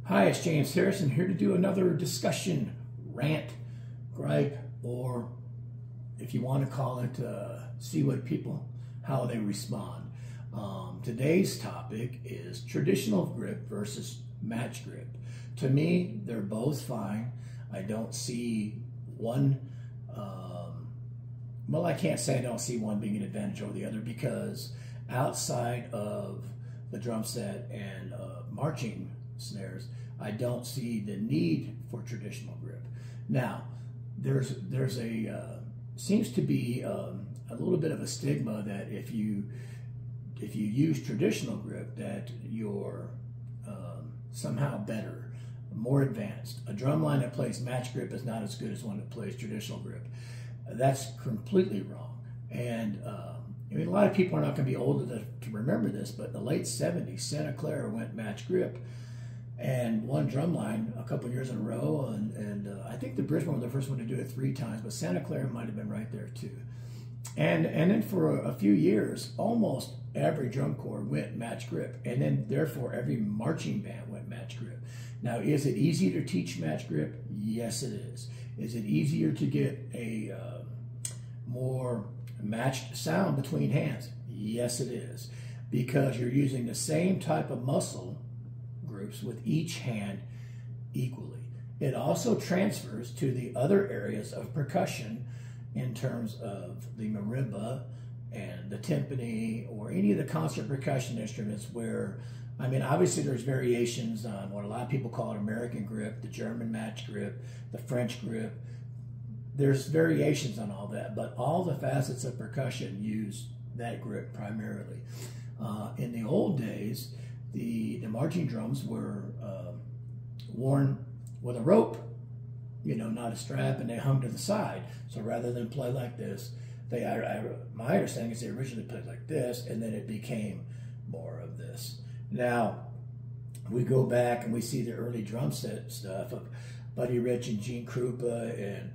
Hi, it's James Harrison here to do another discussion, rant, gripe, or if you want to call it, see what people, how they respond. Today's topic is traditional grip versus match grip. To me, they're both fine. I don't see one, well, I can't say I don't see one being an advantage over the other because outside of the drum set and marching snares, I don't see the need for traditional grip. Now, there's a seems to be a little bit of a stigma that if you use traditional grip that you're somehow better, more advanced. A drum line that plays match grip is not as good as one that plays traditional grip. That's completely wrong. And I mean, a lot of people are not going to be old enough to remember this, but in the late 70s, Santa Clara went match grip and won drumline a couple years in a row. And I think the Brisbane was the first one to do it 3 times, but Santa Clara might have been right there too. And then for a few years, almost every drum corps went match grip, and then therefore every marching band went match grip. Now, is it easier to teach match grip? Yes, it is. Is it easier to get a more matched sound between hands? Yes, it is, because you're using the same type of muscle groups with each hand equally. It also transfers to the other areas of percussion in terms of the marimba and the timpani or any of the concert percussion instruments where, I mean, obviously there's variations on what a lot of people call an American grip, the German match grip, the French grip. There's variations on all that, but all the facets of percussion use that grip primarily. In the old days, the marching drums were worn with a rope, you know, not a strap, and they hung to the side. So rather than play like this, my understanding is they originally played like this, and then it became more of this. Now, we go back and we see the early drum set stuff of Buddy Rich and Gene Krupa and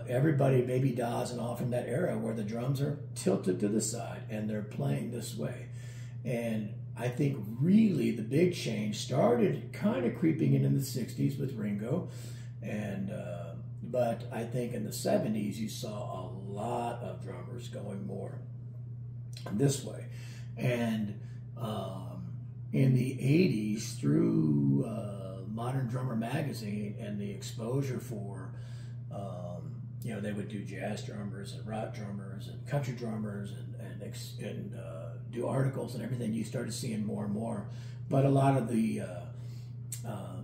everybody, Baby Dawes and all from that era where the drums are tilted to the side and they're playing this way. And I think really the big change started kind of creeping in the 60s with Ringo. And but I think in the 70s you saw a lot of drummers going more this way. And in the 80s through Modern Drummer magazine and the exposure for you know, they would do jazz drummers and rock drummers and country drummers and do articles and everything. You started seeing more and more. But a lot of the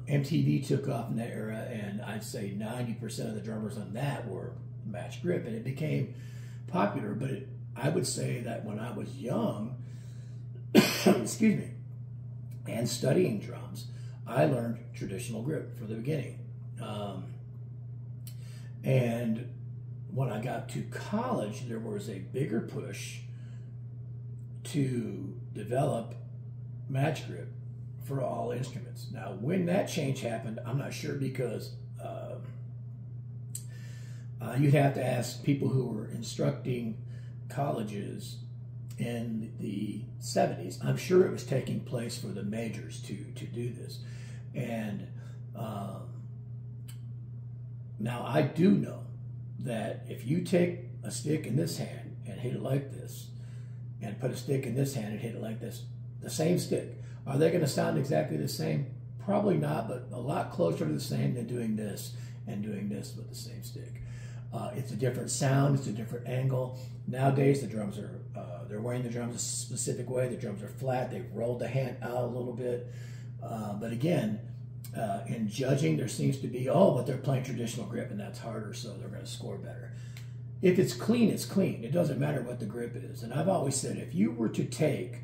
MTV took off in that era, and I'd say 90% of the drummers on that were match grip, and it became popular. But I would say that when I was young, excuse me, and studying drums, I learned traditional grip from the beginning. And when I got to college, there was a bigger push to develop match grip for all instruments. Now, when that change happened, I'm not sure because you'd have to ask people who were instructing colleges in the 70s. I'm sure it was taking place for the majors to do this. And now I do know that if you take a stick in this hand and hit it like this, and put a stick in this hand and hit it like this, the same stick, are they going to sound exactly the same? Probably not, but a lot closer to the same than doing this and doing this with the same stick. It's a different sound, it's a different angle. Nowadays the drums are, they're wearing the drums a specific way, the drums are flat, they've rolled the hand out a little bit. But again, in judging, there seems to be, oh, but they're playing traditional grip and that's harder, so they're going to score better. If it's clean, it's clean. It doesn't matter what the grip is. And I've always said, if you were to take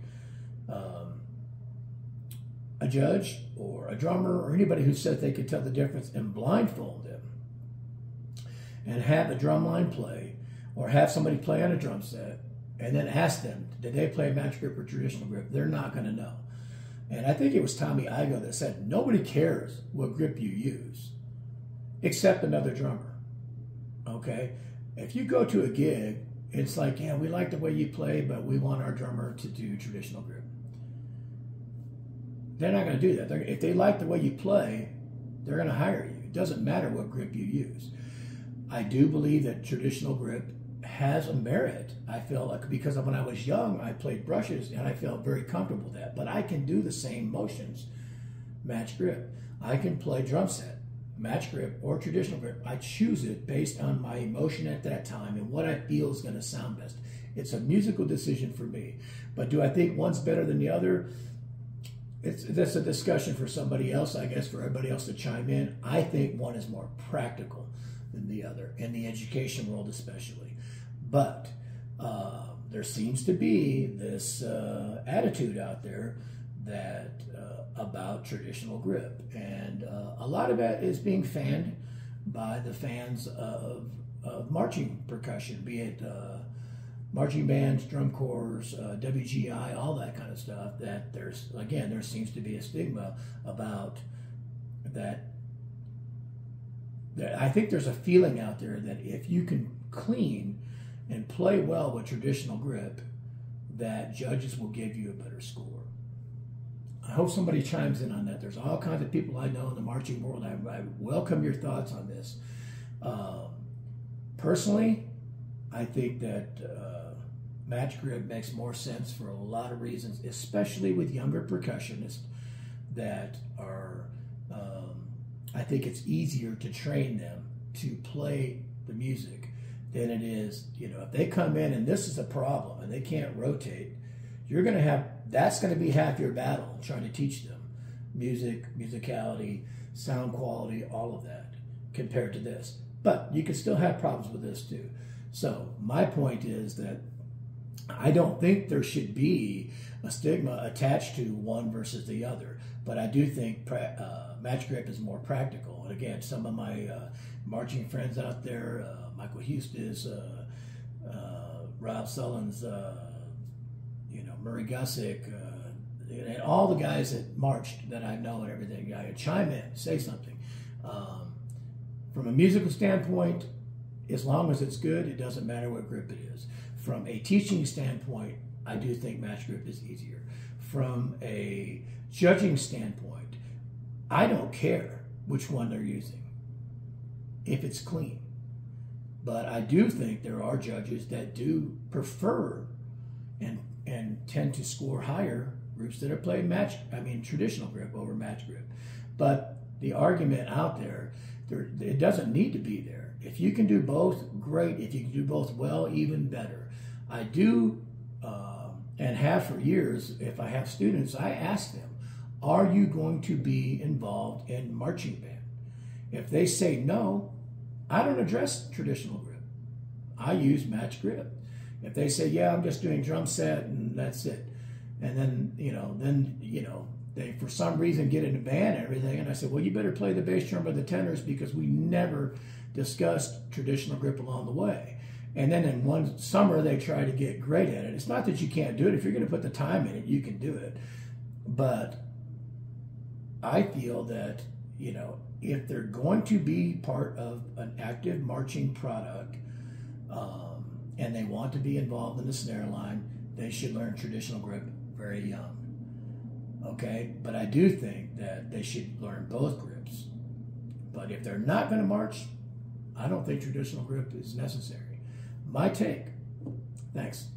a judge or a drummer or anybody who said they could tell the difference and blindfold them and have a drum line play or have somebody play on a drum set and then ask them, did they play match grip or traditional grip? They're not going to know. And I think it was Tommy Igoe that said, nobody cares what grip you use except another drummer, okay? If you go to a gig, it's like, yeah, we like the way you play, but we want our drummer to do traditional grip. they're not going to do that. If they like the way you play, they're going to hire you. It doesn't matter what grip you use. I do believe that traditional grip has a merit. I feel like, because when I was young, I played brushes and I felt very comfortable with that. But I can do the same motions, match grip. I can play drum set, match grip, or traditional grip. I choose it based on my emotion at that time and what I feel is going to sound best. It's a musical decision for me. But do I think one's better than the other? That's a discussion for somebody else, I guess, for everybody else to chime in. I think one is more practical than the other, in the education world especially. But there seems to be this attitude out there that about traditional grip, and a lot of that is being fanned by the fans of marching percussion, be it marching bands, drum corps, WGI, all that kind of stuff. That there seems to be a stigma about that. I think there's a feeling out there that if you can clean and play well with traditional grip, that judges will give you a better score. I hope somebody chimes in on that. There's all kinds of people I know in the marching world. I welcome your thoughts on this. Personally, I think that match grip makes more sense for a lot of reasons, especially with younger percussionists that are, I think it's easier to train them to play the music than it is, if they come in and this is a problem and they can't rotate, that's going to be half your battle, trying to teach them music, musicality, sound quality, all of that, compared to this. But you can still have problems with this too. So my point is that I don't think there should be a stigma attached to one versus the other, but I do think match grip is more practical. And again, some of my marching friends out there, Michael Hustis, Rob Sullins, Murray Gussick, and all the guys that marched that I know and everything, I chime in, say something. From a musical standpoint, as long as it's good, it doesn't matter what grip it is. From a teaching standpoint, I do think match grip is easier. From a judging standpoint, I don't care which one they're using, if it's clean. But I do think there are judges that do prefer and tend to score higher groups that are playing traditional grip over match grip. But the argument out there, it doesn't need to be there. If you can do both, great. If you can do both well, even better. I do, and have for years, if I have students, I ask them, are you going to be involved in marching band? If they say no, I don't address traditional grip. I use match grip. If they say, yeah, I'm just doing drum set and that's it, and then they for some reason get in a band and everything, and I said, well, you better play the bass drum or the tenors because we never discussed traditional grip along the way. And then in one summer they try to get great at it. It's not that you can't do it. If you're going to put the time in it, you can do it. But I feel that if they're going to be part of an active marching product, and they want to be involved in the snare line, they should learn traditional grip very young. Okay? But I do think that they should learn both grips. But if they're not going to march, I don't think traditional grip is necessary. My take. Thanks.